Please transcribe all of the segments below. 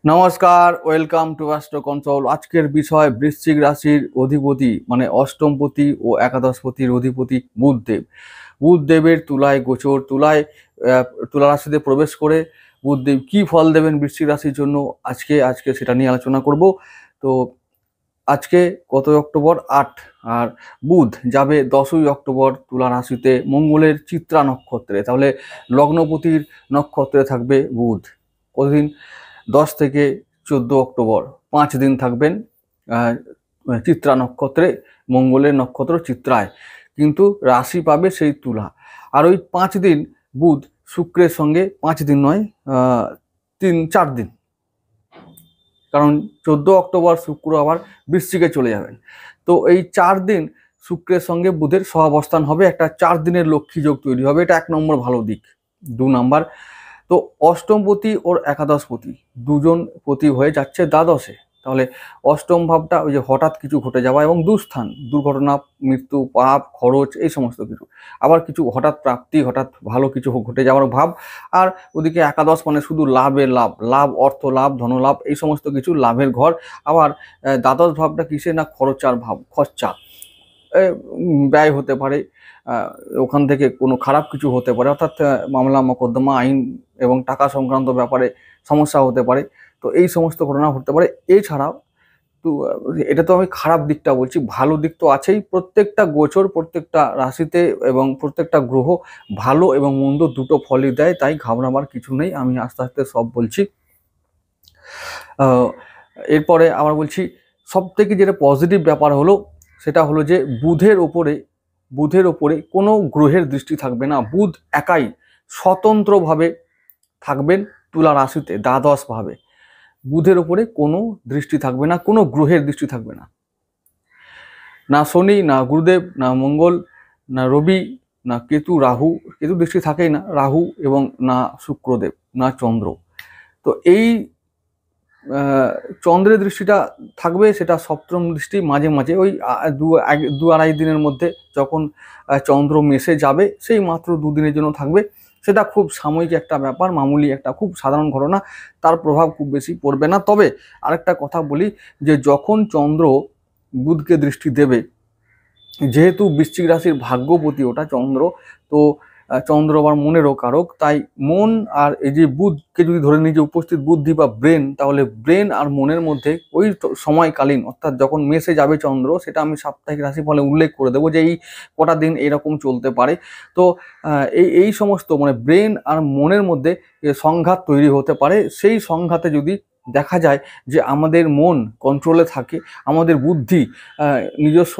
নমস্কার, welcome to astro control. আজকের বিষয় বৃশ্চিক রাশির অধিপতি মানে অষ্টমপতি ও একাদশপতির অধিপতি বুধদেব। বুধদেবের তুলায় গোচর, তুলা রাশিতে প্রবেশ করে বুধদেব কি ফল দেবেন বৃশ্চিক রাশির জন্য আজকে সেটা নিয়ে আলোচনা করব। তো আজকে কত অক্টোবর? 8। আর বুধ যাবে 10ই অক্টোবর তুলা রাশিতে মঙ্গলের চিত্রা নক্ষত্রে। তাহলে লগ্নপতির নক্ষত্রে থাকবে বুধ। কতদিন? 10 থেকে 14 অক্টোবর 5 দিন থাকবেন চিত্রা নক্ষত্রে, মঙ্গলের নক্ষত্র চিত্রায়, কিন্তু রাশি পাবে সেই তুলা। আর ওই 5 দিন বুধ শুক্রের সঙ্গে, 5 দিন নয়, 3-4 দিন, কারণ 14 অক্টোবর শুক্র আবার বৃশ্চিকে চলে যাবেন। তো এই 4 দিন শুক্রের সঙ্গে বুধের সহাবস্থান হবে, একটা 4 দিনের লক্ষ্মী যোগ তৈরি হবে। এটা 1 নম্বর ভালো দিক। 2 নম্বর, তো অষ্টমপতি ওর একাদশপতি দুজন পতি হয়ে যাচ্ছে দ্বাদশে। তাহলে অষ্টম ভাবটা ওই যে হঠাৎ কিছু ঘটে যাওয়া এবং দুস্থান, দুর্ঘটনা, মৃত্যু, পাপ, খরচ, এই সমস্ত কিছু। আবার কিছু হঠাৎ প্রাপ্তি, হঠাৎ ভালো কিছু ঘটে যাওয়ার ভাব। আর ওদিকে একাদশ মানে শুধু লাভের লাভ, অর্থ লাভ, ধনলাভ, এই সমস্ত কিছু লাভের ঘর। আবার দ্বাদশ ভাবটা কিসে? না খরচার ভাব, খরচা, ব্যয় হতে পারে, ওখান থেকে কোনো খারাপ কিছু হতে পারে, অর্থাৎ মামলা মোকদ্দমা, আইন এবং টাকা সংক্রান্ত ব্যাপারে সমস্যা হতে পারে। তো এই সমস্ত ঘটনা ঘটতে পারে। এছাড়াও তো এটা তো আমি খারাপ দিকটা বলছি, ভালো দিক তো আছেই। প্রত্যেকটা গোচর, প্রত্যেকটা রাশিতে এবং প্রত্যেকটা গ্রহ ভালো এবং মন্দ দুটো ফলই দেয়, তাই ঘাবড়াবার কিছু নেই। আমি আস্তে আস্তে সব বলছি। এরপরে আবার বলছি, সব থেকে যেটা পজিটিভ ব্যাপার হলো সেটা হলো যে বুধের ওপরে কোনো গ্রহের দৃষ্টি থাকবে না। বুধ একাই স্বতন্ত্রভাবে থাকবেন তুলা রাশিতে দ্বাদশভাবে। বুধের ওপরে কোনো দৃষ্টি থাকবে না, কোনো গ্রহের দৃষ্টি থাকবে না। না শনি, না গুরুদেব, না মঙ্গল, না রবি, না কেতু, কেতু দৃষ্টি থাকেই না, রাহু, এবং না শুক্রদেব, না চন্দ্র। তো এই চন্দ্রের দৃষ্টিটা থাকবে, সেটা সপ্তম দৃষ্টি। মাঝে মাঝে ওই 2-2.5 দিনের মধ্যে যখন চন্দ্র মেসে যাবে, সেই মাত্র 2 দিনের জন্য থাকবে। সেটা খুব সাময়িক একটা ব্যাপার, মামুলি একটা খুব সাধারণ ঘটনা, তার প্রভাব খুব বেশি পড়বে না। তবে আরেকটা কথা বলি, যে যখন চন্দ্র বুধকে দৃষ্টি দেবে, যেহেতু বৃশ্চিক রাশির ভাগ্যপতি ওটা চন্দ্র, তো চন্দ্র আবার মনেরও কারক, তাই মন আর এই যে বুধকে যদি ধরে নিই যে উপস্থিত বুদ্ধি বা ব্রেন, তাহলে ব্রেন আর মনের মধ্যে ওই সময়কালীন, অর্থাৎ যখন মেসে যাবে চন্দ্র, সেটা আমি সাপ্তাহিক রাশিফলে উল্লেখ করে দেবো যে এই কটা দিন এরকম চলতে পারে। তো এই সমস্ত মানে ব্রেন আর মনের মধ্যে সংঘাত তৈরি হতে পারে। সেই সংঘাতে যদি দেখা যায় যে আমাদের মন কন্ট্রোলে থাকে, আমাদের বুদ্ধি নিজস্ব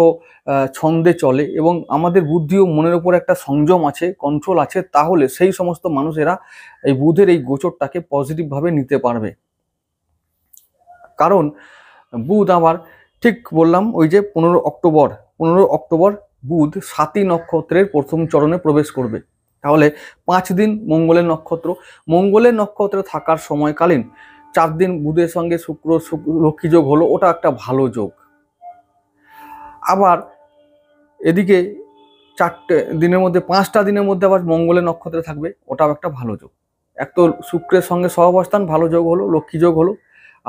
ছন্দে চলে, এবং আমাদের বুদ্ধি ও মনের উপর একটা সংযম আছে, কন্ট্রোল আছে, তাহলে সেই সমস্ত মানুষেরা এই বুধের এই গোচরটাকে পজিটিভভাবে নিতে পারবে। কারণ বুধ আবার, ঠিক বললাম, ওই যে 15 অক্টোবর বুধ স্বাতী নক্ষত্রের প্রথম চরণে প্রবেশ করবে। তাহলে 5 দিন মঙ্গলের নক্ষত্রে থাকার সময়কালীন 4 দিন বুধের সঙ্গে শুক্র লক্ষ্মী যোগ হলো, ওটা একটা ভালো যোগ। আবার এদিকে 4 দিনের মধ্যে 5টা দিনের মধ্যে আবার মঙ্গলের নক্ষত্রে থাকবে, ওটাও একটা ভালো যোগ। এক তো শুক্রের সঙ্গে সহাবস্থান, ভালো যোগ হলো, লক্ষ্মী যোগ হলো।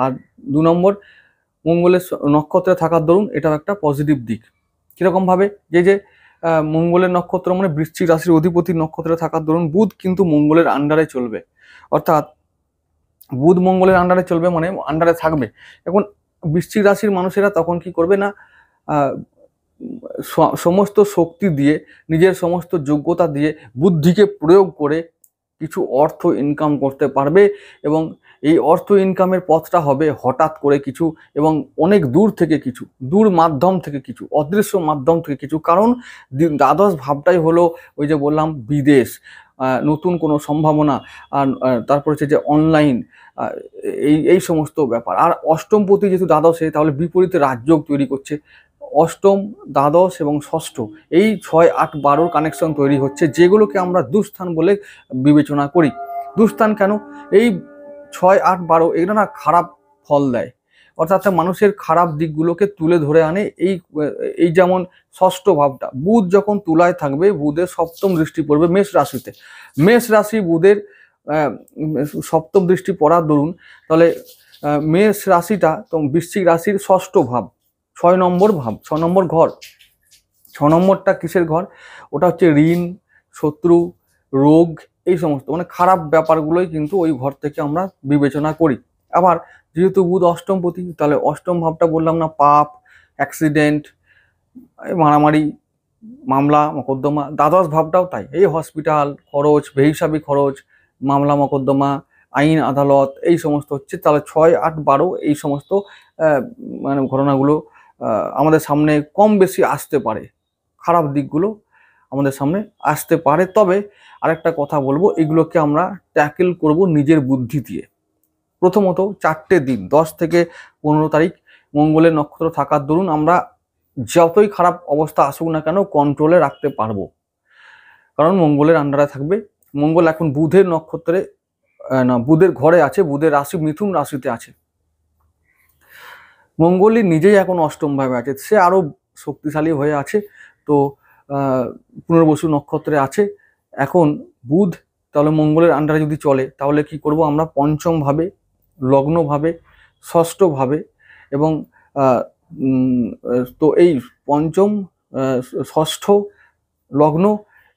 আর 2 নম্বর, মঙ্গলের নক্ষত্রে থাকার দরুন এটাও একটা পজিটিভ দিক। কিরকম ভাবে? যে মঙ্গলের নক্ষত্র মানে বৃশ্চিক রাশির অধিপতির নক্ষত্রে থাকার দরুন বুধ কিন্তু মঙ্গলের আন্ডারে চলবে, অর্থাৎ বুধ মঙ্গলের আন্ডারে চলবে মানে আন্ডারে থাকবে। এখন বৃশ্চিক রাশির মানুষেরা তখন কি করবে না, সমস্ত শক্তি দিয়ে, নিজের সমস্ত যোগ্যতা দিয়ে, বুদ্ধিকে প্রয়োগ করে কিছু অর্থ ইনকাম করতে পারবে, এবং এই অর্থ ইনকামের পথটা হবে হঠাৎ করে কিছু, এবং অনেক দূর থেকে কিছু, দূর মাধ্যম থেকে কিছু, অদৃশ্য মাধ্যম থেকে কিছু। কারণ দ্বাদশ ভাবটাই হলো ওই যে বললাম বিদেশ, নতুন কোনো সম্ভাবনা, আর তারপর হচ্ছে যে অনলাইন, এই সমস্ত ব্যাপার। আর অষ্টমপতি যেহেতু দ্বাদশে, তাহলে বিপরীতে রাজযোগ তৈরি করছে। অষ্টম, দ্বাদশ এবং ষষ্ঠ, এই 6, 8, 12 কানেকশন তৈরি হচ্ছে, যেগুলোকে আমরা দুস্থান বলে বিবেচনা করি। দুস্থান কেন? এই 6, 8, 12 এগুলো না খারাপ ফল দেয়, অর্থাৎ মানুষের খারাপ দিকগুলোকে তুলে ধরে আনে। এই যেমন ষষ্ঠ ভাবটা, বুধ যখন তুলায় থাকবে, বুধের সপ্তম দৃষ্টি পড়বে মেষ রাশিতে। মেষ রাশি বুধের সপ্তম দৃষ্টি পড়ার দরুন, তাহলে মেষ রাশিটা তো বৃশ্চিক রাশির ষষ্ঠ ভাব, 6 নম্বর ভাব, 6 নম্বর ঘর। 6 নম্বরটা কিসের ঘর? ওটা হচ্ছে ঋণ, শত্রু, রোগ, এই সমস্ত মানে খারাপ ব্যাপারগুলোই কিন্তু ওই ঘর থেকে আমরা বিবেচনা করি। আবার যেহেতু বুধ অষ্টমপতি, তাহলে অষ্টম ভাবটা বললাম না, পাপ, অ্যাক্সিডেন্ট, মারামারি, মামলা মকদ্দমা। দ্বাদশ ভাবটাও তাই, এই হসপিটাল খরচ, বেহিসাবি খরচ, মামলা মকদ্দমা, আইন আদালত, এই সমস্ত হচ্ছে। তাহলে 6, 8, 12 এই সমস্ত মানে ঘটনাগুলো আমাদের সামনে কম বেশি আসতে পারে, খারাপ দিকগুলো আমাদের সামনে আসতে পারে। তবে আরেকটা কথা বলবো, এগুলোকে আমরা ট্যাকেল করব নিজের বুদ্ধি দিয়ে। প্রথমত 4টে দিন 10 থেকে 15 তারিখ মঙ্গলের নক্ষত্র থাকার দরুন আমরা যতই খারাপ অবস্থা আসুক না কেন কন্ট্রোলে রাখতে পারবো, কারণ মঙ্গলের আন্ডারে থাকবে। মঙ্গল এখন বুধের নক্ষত্রে না, বুধের ঘরে আছে, বুধের রাশি মিথুন রাশিতে আছে। মঙ্গলই নিজেই এখন অষ্টম ভাবে আছে, সে আরো শক্তিশালী হয়ে আছে। তো পুনর্বসু নক্ষত্রে আছে এখন বুধ। তাহলে মঙ্গলের আন্ডারে যদি চলে, তাহলে কি করব আমরা? পঞ্চম ভাবে, লগ্ন ভাবে, ষষ্ঠ ভাবে এবং তো এই পঞ্চম, ষষ্ঠ, লগ্ন,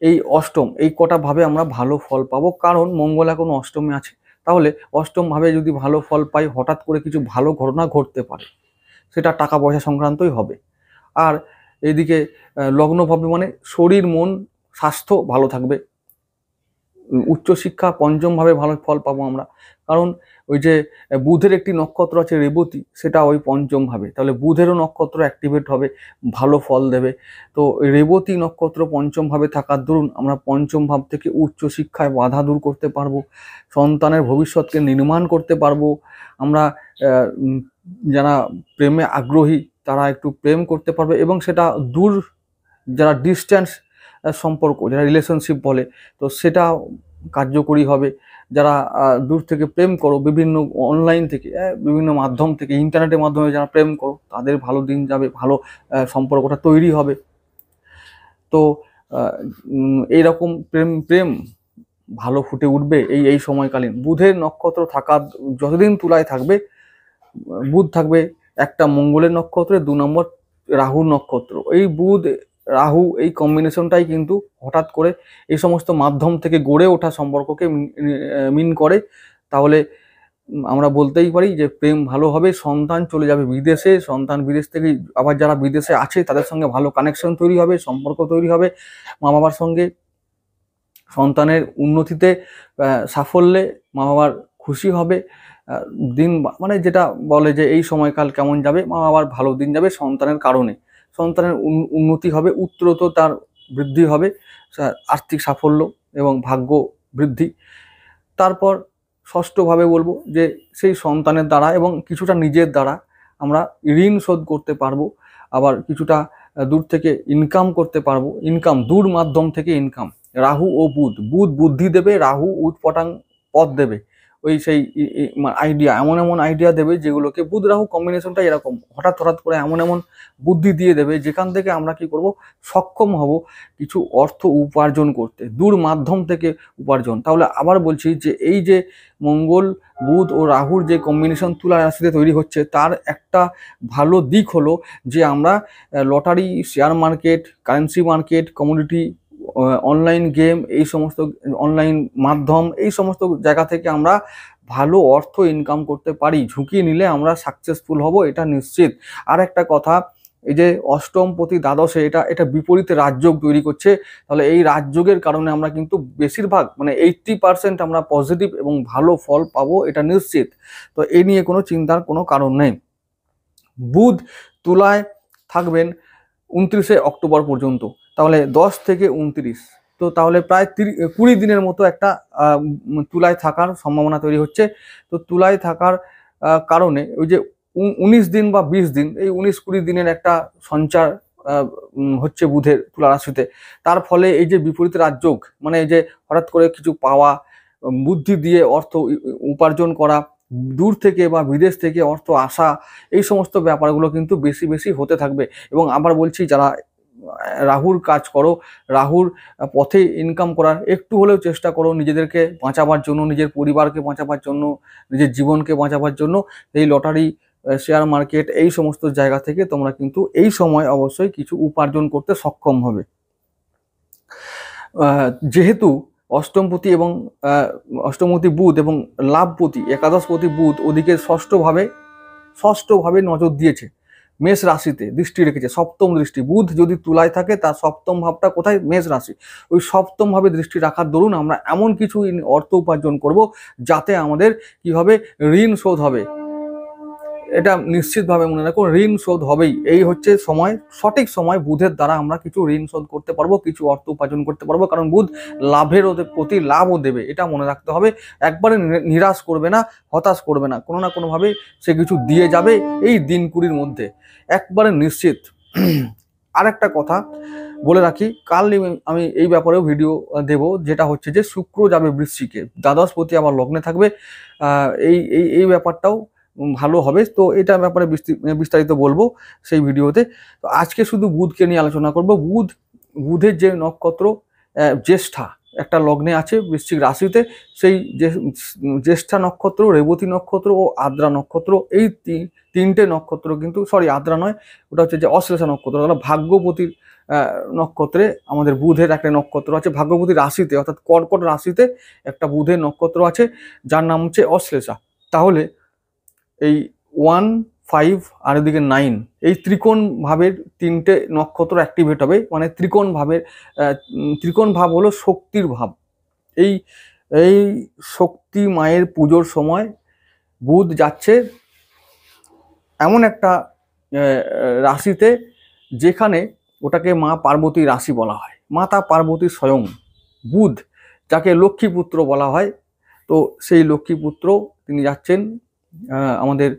এই অষ্টম, এই কটা ভাবে আমরা ভালো ফল পাবো, কারণ মঙ্গল এখন অষ্টমে আছে। তাহলে অষ্টম ভাবে যদি ভালো ফল পাই, হঠাৎ করে কিছু ভালো ঘটনা ঘটতে পারে, সেটা টাকা পয়সা সংক্রান্তই হবে। আর এইদিকে লগ্নভাবে মানে শরীর, মন, স্বাস্থ্য ভালো থাকবে। উচ্চশিক্ষা পঞ্চম ভাবে ভালো ফল পাবো আমরা, কারণ ওই যে বুধের একটি নক্ষত্র আছে রেবতী, সেটা ওই পঞ্চম ভাবে। তাহলে বুধেরও নক্ষত্র অ্যাক্টিভেট হবে, ভালো ফল দেবে। তো রেবতী নক্ষত্র পঞ্চম ভাবে থাকার দরুন আমরা পঞ্চম ভাব থেকে উচ্চশিক্ষায় বাধা দূর করতে পারবো, সন্তানের ভবিষ্যৎকে নির্মাণ করতে পারবো আমরা। যারা প্রেমে আগ্রহী তারা একটু প্রেম করতে পারবে, এবং সেটা দূর, যারা ডিস্ট্যান্স সম্পর্ক, যারা রিলেশনশিপ বলে, তো সেটা কার্যকরী হবে। যারা দূর থেকে প্রেম করো, বিভিন্ন অনলাইন থেকে, বিভিন্ন মাধ্যম থেকে, ইন্টারনেটের মাধ্যমে যারা প্রেম করো, তাদের ভালো দিন যাবে, ভালো সম্পর্কটা তৈরি হবে। তো এইরকম প্রেম প্রেম ভালো ফুটে উঠবে এই সময়কালীন। বুধের নক্ষত্র থাকা যতদিন তুলায় থাকবে, বুধ থাকবে একটা মঙ্গলের নক্ষত্রে, 2 নম্বর রাহুর নক্ষত্র। এই বুধ রাহু এই কম্বিনেশনটাই কিন্তু হঠাৎ করে এই সমস্ত মাধ্যম থেকে গড়ে ওঠা সম্পর্ককে মিন করে। তাহলে আমরা বলতেই পারি যে প্রেম ভালো হবে, সন্তান চলে যাবে বিদেশে, সন্তান বিদেশ থেকে আবার যারা বিদেশে আছে তাদের সঙ্গে ভালো কানেকশন তৈরি হবে, সম্পর্ক তৈরি হবে মা বাবার সঙ্গে। সন্তানের উন্নতিতে, সাফল্যে মা বাবার খুশি হবে। দিন মানে যেটা বলে যে এই সময়কাল কেমন যাবে, মা বাবার ভালো দিন যাবে সন্তানের কারণে। সন্তানের উন্নতি হবে, উত্তরোত্তর তার বৃদ্ধি হবে, আর্থিক সাফল্য এবং ভাগ্য বৃদ্ধি। তারপর ষষ্ঠভাবে বলবো যে সেই সন্তানের দ্বারা এবং কিছুটা নিজের দ্বারা আমরা ঋণ শোধ করতে পারবো, আবার কিছুটা দূর থেকে ইনকাম করতে পারবো। ইনকাম দূর মাধ্যম থেকে ইনকাম। রাহু ও বুধ, বুধ বুদ্ধি দেবে, রাহু উৎপটাং পথ দেবে। ওই সেই আইডিয়া, এমন এমন আইডিয়া দেবে যেগুলোকে, বুধ রাহু কম্বিনেশনটা এরকম, হঠাৎ হঠাৎ করে এমন এমন বুদ্ধি দিয়ে দেবে যেখান থেকে আমরা কি করব? সক্ষম হব কিছু অর্থ উপার্জন করতে, দূর মাধ্যম থেকে উপার্জন। তাহলে আবার বলছি যে এই যে মঙ্গল, বুধ ও রাহুর যে কম্বিনেশন তুলা রাশিতে তৈরি হচ্ছে, তার একটা ভালো দিক হলো যে আমরা lottery, share market, currency market, commodity, online game, এই সমস্ত অনলাইন মাধ্যম, এই সমস্ত জায়গা থেকে আমরা ভালো অর্থ ইনকাম করতে পারি। ঝুঁকি নিলে আমরা সাকসেসফুল হব, এটা নিশ্চিত। আর একটা কথা, এই যে অষ্টম প্রতি দ্বাদশে এটা বিপরীতে রাজযোগ তৈরি করছে। তাহলে এই রাজযোগের কারণে আমরা কিন্তু বেশিরভাগ মানে 80% আমরা পজিটিভ এবং ভালো ফল পাবো, এটা নিশ্চিত। তো এই নিয়ে কোনো চিন্তার কোনো কারণ নেই। বুধ তুলায় থাকবেন 29শে অক্টোবর পর্যন্ত, তাহলে 10 থেকে 29, তো তাহলে প্রায় 20 দিনের মতো একটা তুলায় থাকার সম্ভাবনা তৈরি হচ্ছে। তো তুলায় থাকার কারণে ওই যে 19 দিন বা 20 দিন, এই 19-20 দিনের একটা সঞ্চার হচ্ছে বুধের তুলা রাশিতে। তার ফলে এই যে বিপরীত রাজযোগ, মানে এই যে হঠাৎ করে কিছু পাওয়া, বুদ্ধি দিয়ে অর্থ উপার্জন করা, দূর থেকে বা বিদেশ থেকে অর্থ আসা, এই সমস্ত ব্যাপারগুলো কিন্তু বেশি বেশি হতে থাকবে। এবং আবার বলছি, যারা রাহুর কাজ করো, রাহুর পথে ইনকাম করার একটু হলেও চেষ্টা করো, নিজেদেরকে বাঁচাবার জন্য, নিজের পরিবারকে বাঁচাবার জন্য, নিজের জীবনকে বাঁচাবার জন্য। এই লটারি, শেয়ার মার্কেট, এই সমস্ত জায়গা থেকে তোমরা কিন্তু এই সময় অবশ্যই কিছু উপার্জন করতে সক্ষম হবে। যেহেতু অষ্টমপতি এবং অষ্টমপতি বুধ এবং লাভপতি একাদশপতি বুধ ওদিকে ষষ্ঠভাবে নজর দিয়েছে, মেষ রাশিতে দৃষ্টি রেখেছে, সপ্তম দৃষ্টি। বুধ যদি তুলায় থাকে, তার সপ্তম ভাবটা কোথায়? মেষ রাশি। ওই সপ্তম ভাবে দৃষ্টি রাখার দরুন আমরা এমন কিছু অর্থ উপার্জন করব যাতে আমাদের কি হবে? ঋণ শোধ হবে। এটা নিশ্চিতভাবে মনে রাখো, ঋণ শোধ হবেই। এই হচ্ছে সময়, সঠিক সময় বুধের দ্বারা আমরা কিছু ঋণ শোধ করতে পারবো, কিছু অর্থ উপার্জন করতে পারবো। কারণ বুধ লাভের প্রতি লাভও দেবে, এটা মনে রাখতে হবে। একবারে নিরাশ করবে না, হতাশ করবে না, কোনো না কোনোভাবে সে কিছু দিয়ে যাবে এই দিন 20-র মধ্যে, একবারে নিশ্চিত। আরেকটা কথা বলে রাখি, কাল আমি এই ব্যাপারেও ভিডিও দেব, যেটা হচ্ছে যে শুক্র যাবে বৃশ্চিকে, দ্বাদশপতি আবার লগ্নে থাকবে। এই এই এই ব্যাপারটাও ভালো হবে। তো এটা ব্যাপারে বিস্তারিত বলবো সেই ভিডিওতে। তো আজকে শুধু বুধকে নিয়ে আলোচনা করব। বুধের যে নক্ষত্র জ্যেষ্ঠা একটা লগ্নে আছে বৃশ্চিক রাশিতে, সেই জ্যেষ্ঠা নক্ষত্র, রেবতী নক্ষত্র ও আদ্রা নক্ষত্র, এই তিনটে নক্ষত্র কিন্তু, সরি আদ্রা নয়, ওটা হচ্ছে যে অশ্লেষা নক্ষত্র, তাহলে ভাগ্যবতীর নক্ষত্রে আমাদের বুধের একটা নক্ষত্র আছে। ভাগ্যবতী রাশিতে অর্থাৎ কর্কট রাশিতে একটা বুধের নক্ষত্র আছে, যার নাম হচ্ছে অশ্লেষা। তাহলে এই 1, 5 আর এদিকে 9, এই ত্রিকোণ ভাবের তিনটে নক্ষত্র অ্যাক্টিভেট হবে। মানে ত্রিকোণ ভাবের ত্রিকোণ ভাব হলো শক্তির ভাব। এই এই শক্তি মায়ের পুজোর সময় বুধ যাচ্ছে এমন একটা রাশিতে, যেখানে ওটাকে মা পার্বতীর রাশি বলা হয়, মাতা পার্বতী স্বয়ং। বুধ যাকে লক্ষ্মীপুত্র বলা হয়, তো সেই লক্ষ্মীপুত্র তিনি যাচ্ছেন আমাদের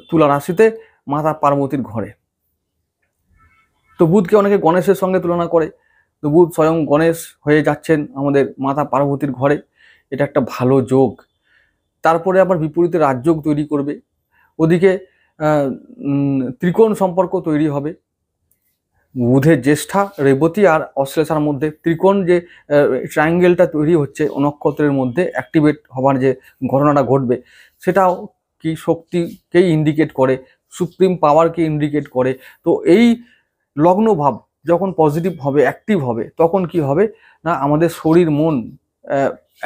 তুলা রাশিতে, মাতা পার্বতীর ঘরে। তো বুধকে অনেকে গণেশের সঙ্গে তুলনা করে, তো বুধ স্বয়ং গণেশ হয়ে যাচ্ছেন আমাদের মাতা পার্বতীর ঘরে। এটা একটা ভালো যোগ। তারপরে আবার বিপরীতে রাজযোগ তৈরি করবে, ওদিকে ত্রিকোণ সম্পর্ক তৈরি হবে। বুধের জ্যেষ্ঠা, রেবতী আর অশ্লেষার মধ্যে ত্রিকোণ যে ট্রায়াঙ্গেলটা তৈরি হচ্ছে নক্ষত্রের মধ্যে, অ্যাক্টিভেট হবার যে ঘটনাটা ঘটবে, সেটাও কি শক্তিকে ইন্ডিকেট করে, সুপ্রিম পাওয়ারকে ইন্ডিকেট করে। তো এই লগ্ন ভাব যখন পজিটিভ হবে, অ্যাক্টিভ হবে, তখন কি হবে না, আমাদের শরীর মন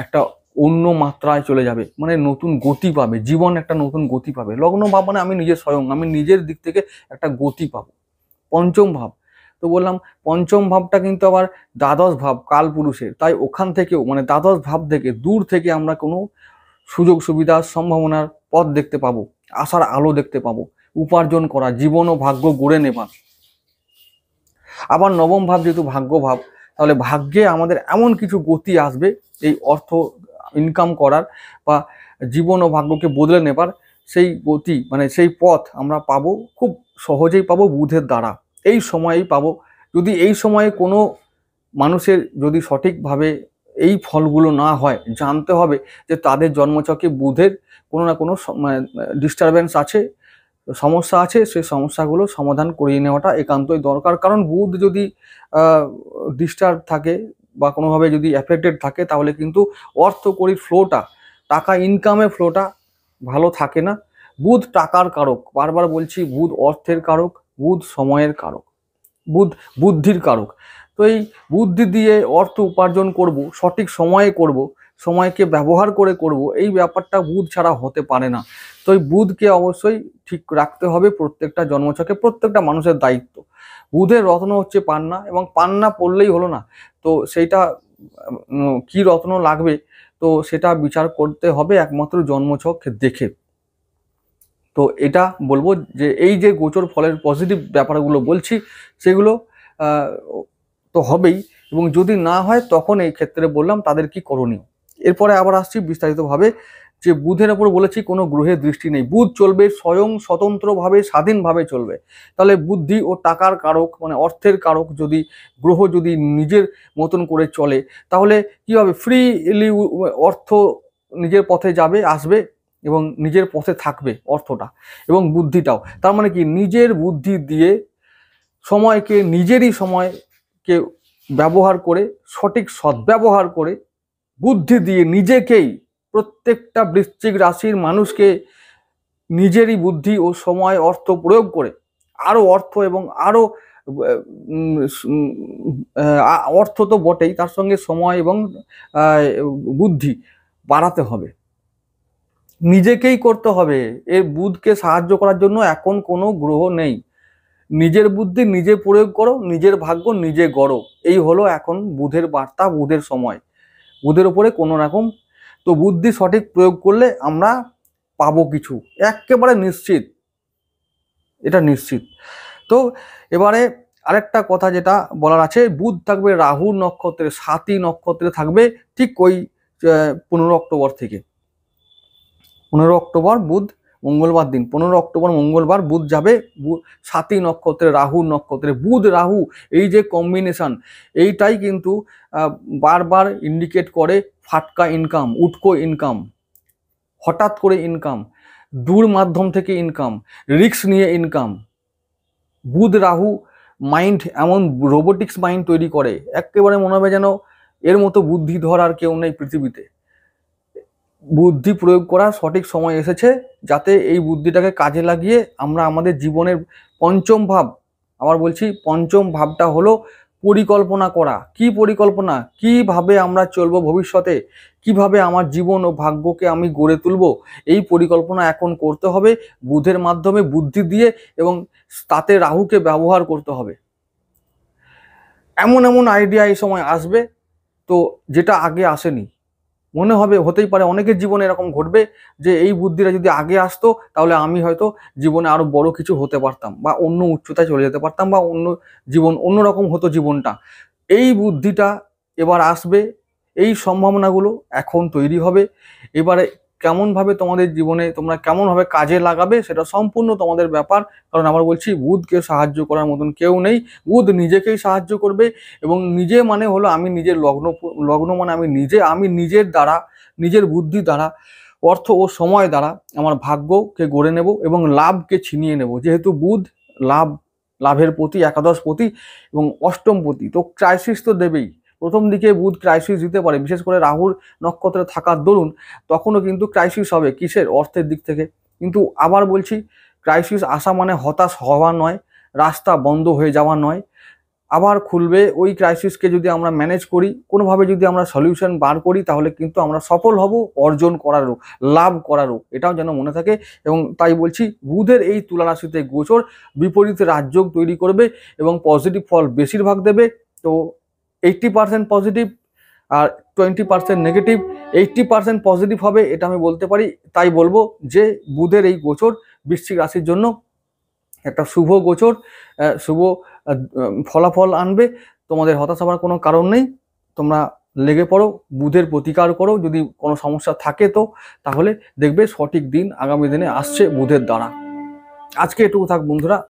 একটা অন্য মাত্রায় চলে যাবে, মানে নতুন গতি পাবে, জীবন একটা নতুন গতি পাবে। লগ্ন ভাব মানে আমি নিজের স্বয়ং, আমি নিজের দিক থেকে একটা গতি পাবো। পঞ্চম ভাব, তো বললাম পঞ্চম ভাবটা কিন্তু আবার দ্বাদশ ভাব কালপুরুষের, তাই ওখান থেকেও মানে দ্বাদশ ভাব থেকে দূর থেকে আমরা কোনো সুযোগ সুবিধার সম্ভাবনার পথ দেখতে পাবো, আশার আলো দেখতে পাবো, উপার্জন করা, জীবন ও ভাগ্য গড়ে নেবা। আবার নবম ভাব যেহেতু ভাগ্য ভাব, তাহলে ভাগ্যে আমাদের এমন কিছু গতি আসবে, এই অর্থ ইনকাম করার বা জীবন ও ভাগ্যকে বদলে নেবার সেই গতি, মানে সেই পথ আমরা পাবো, খুব সহজেই পাবো বুধের দ্বারা। এই সময়েই পাবো। যদি এই সময়ে কোনো মানুষের যদি সঠিকভাবে এই ফলগুলো না হয়, জানতে হবে যে তাদের জন্মছকে বুধের কোনো না কোনো ডিস্টারবেন্স আছে, সমস্যা আছে। সেই সমস্যাগুলো সমাধান করিয়ে নেওয়াটা একান্তই দরকার। কারণ বুধ যদি ডিস্টার্ব থাকে বা কোনোভাবে যদি অ্যাফেক্টেড থাকে, তাহলে কিন্তু অর্থকরীর ফ্লোটা, টাকা ইনকামের ফ্লোটা ভালো থাকে না। বুধ টাকার কারক, বারবার বলছি, বুধ অর্থের কারক, বুধ সময়ের কারক, বুধ বুদ্ধির কারক। তো এই বুদ্ধি দিয়ে অর্থ উপার্জন করব, সঠিক সময়ে করব, সময়কে ব্যবহার করে করব, এই ব্যাপারটা বুধ ছাড়া হতে পারে না। তো এই বুধকে অবশ্যই ঠিক রাখতে হবে প্রত্যেকটা জন্মছকে, প্রত্যেকটা মানুষের দায়িত্ব। বুধের রত্ন হচ্ছে পান্না, এবং পান্না পড়লেই হলো না, তো সেইটা কি রত্ন লাগবে, তো সেটা বিচার করতে হবে একমাত্র জন্মছক দেখে। তো এটা বলবো যে এই যে গোচর ফলের পজিটিভ ব্যাপারগুলো বলছি, সেগুলো তো হবেই, এবং যদি না হয় তখন এই ক্ষেত্রে বললাম তাদের কি করণীয়। এরপরে আবার আসছি বিস্তারিতভাবে যে বুধের ওপর বলেছি কোনো গ্রহের দৃষ্টি নেই, বুধ চলবে স্বয়ং স্বতন্ত্রভাবে স্বাধীনভাবে চলবে। তাহলে বুদ্ধি ও টাকার কারক মানে অর্থের কারক যদি গ্রহ যদি নিজের মতন করে চলে, তাহলে কি হবে, ফ্রিলি অর্থ নিজের পথে যাবে আসবে এবং নিজের পথে থাকবে অর্থটা এবং বুদ্ধিটাও। তার মানে কি, নিজের বুদ্ধি দিয়ে সময়কে, নিজেরই সময়কে ব্যবহার করে, সঠিক সদ্ব্যবহার করে, বুদ্ধি দিয়ে নিজেকেই, প্রত্যেকটা বৃশ্চিক রাশির মানুষকে নিজেরই বুদ্ধি ও সময় অর্থ প্রয়োগ করে আরো অর্থ এবং আরো অর্থ তো বটেই, তার সঙ্গে সময় এবং বুদ্ধি বাড়াতে হবে, নিজেকেই করতে হবে। এর বুধকে সাহায্য করার জন্য এখন কোনো গ্রহ নেই। নিজের বুদ্ধি নিজে প্রয়োগ করো, নিজের ভাগ্য নিজে গড়ো, এই হলো এখন বুধের বার্তা, বুধের সময়, বুধের উপরে কোনো রকম। তো বুদ্ধি সঠিক প্রয়োগ করলে আমরা পাবো কিছু, একেবারে নিশ্চিত, এটা নিশ্চিত। তো এবারে আরেকটা কথা যেটা বলার আছে, বুধ থাকবে রাহুর নক্ষত্রে, 7ই নক্ষত্রে থাকবে ঠিক ওই 15 অক্টোবর থেকে। 15 অক্টোবর বুধ, মঙ্গলবার দিন 15 অক্টোবর মঙ্গলবার বুধ যাবে 7ই নক্ষত্রে, রাহুর নক্ষত্রে। বুধ রাহু এই যে কম্বিনেশন, এইটাই কিন্তু বারবার ইন্ডিকেট করে ফাটকা ইনকাম, উটকো ইনকাম, হঠাৎ করে ইনকাম, দূর মাধ্যম থেকে ইনকাম, রিস্ক নিয়ে ইনকাম। বুধ রাহু মাইন্ড এমন রোবোটিক্স মাইন্ড তৈরি করে, একেবারে মনে হবে যেন এর মতো বুদ্ধিধর আর কেউ নেই পৃথিবীতে। বুদ্ধি প্রয়োগ করার সঠিক সময় এসেছে, যাতে এই বুদ্ধিটাকে কাজে লাগিয়ে আমরা আমাদের জীবনের পঞ্চম ভাব, আবার বলছি পঞ্চম ভাবটা হলো পরিকল্পনা করা। কি পরিকল্পনা, কিভাবে আমরা চলবো ভবিষ্যতে, কিভাবে আমার জীবন ও ভাগ্যকে আমি গড়ে তুলবো, এই পরিকল্পনা এখন করতে হবে বুধের মাধ্যমে, বুদ্ধি দিয়ে, এবং তাতে রাহুকে ব্যবহার করতে হবে। এমন এমন আইডিয়া এই সময় আসবে তো যেটা আগে আসেনি। মনে হবে, হতেই পারে অনেকের জীবনে এরকম ঘটবে যে এই বুদ্ধিটা যদি আগে আসতো তাহলে আমি হয়তো জীবনে আরো বড় কিছু হতে পারতাম, বা অন্য উচ্চতায় চলে যেতে পারতাম, বা অন্য জীবন অন্যরকম হতো জীবনটা। এই বুদ্ধিটা এবার আসবে, এই সম্ভাবনাগুলো এখন তৈরি হবে। এবারে কেমনভাবে তোমাদের জীবনে তোমরা কেমনভাবে কাজে লাগাবে সেটা সম্পূর্ণ তোমাদের ব্যাপার। কারণ আবার বলছি, বুধকে সাহায্য করার মতন কেউ নেই, বুধ নিজেকেই সাহায্য করবে। এবং নিজে মানে হলো আমি নিজের লগ্ন, লগ্ন মানে আমি নিজের দ্বারা, নিজের বুদ্ধি দ্বারা, অর্থ ও সময় দ্বারা আমার ভাগ্যকে গড়ে নেব এবং লাভকে ছিনিয়ে নেব। যেহেতু বুধ লাভের প্রতি, একাদশ প্রতি এবং অষ্টম প্রতি, তো ক্রাইসিস তো দেবেই। প্রথম দিকে বুধ ক্রাইসিস দিতে পারে, বিশেষ করে রাহুর নক্ষত্রে থাকার দরুন তখনও কিন্তু ক্রাইসিস হবে, কিসের, অর্থের দিক থেকে। কিন্তু আবার বলছি, ক্রাইসিস আসা মানে হতাশ হওয়া নয়, রাস্তা বন্ধ হয়ে যাওয়া নয়, আবার খুলবে। ওই ক্রাইসিসকে যদি আমরা ম্যানেজ করি, কোনোভাবে যদি আমরা সলিউশন বার করি, তাহলে কিন্তু আমরা সফল হব অর্জন করারও, লাভ করারও, এটাও যেন মনে থাকে। এবং তাই বলছি, বুধের এই তুলা রাশিতে গোচর বিপরীত রাজযোগ তৈরি করবে এবং পজিটিভ ফল বেশিরভাগ দেবে। তো 80% পজিটিভ আর 20% নেগেটিভ। 80% পজিটিভ হবে এটা আমি বলতে পারি। তাই বলবো যে বুধের এই গোচর বৃশ্চিক রাশির জন্য একটা শুভ গোচর, শুভ ফলাফল আনবে। তোমাদের হতাশ হওয়ার কোনো কারণ নেই, তোমরা লেগে পড়ো, বুধের প্রতিকার করো। যদি কোনো সমস্যা থাকে তো তাহলে দেখবে সঠিক দিন আগামী দিনে আসছে বুধের দ্বারা। আজকে এটুকু থাক বন্ধুরা।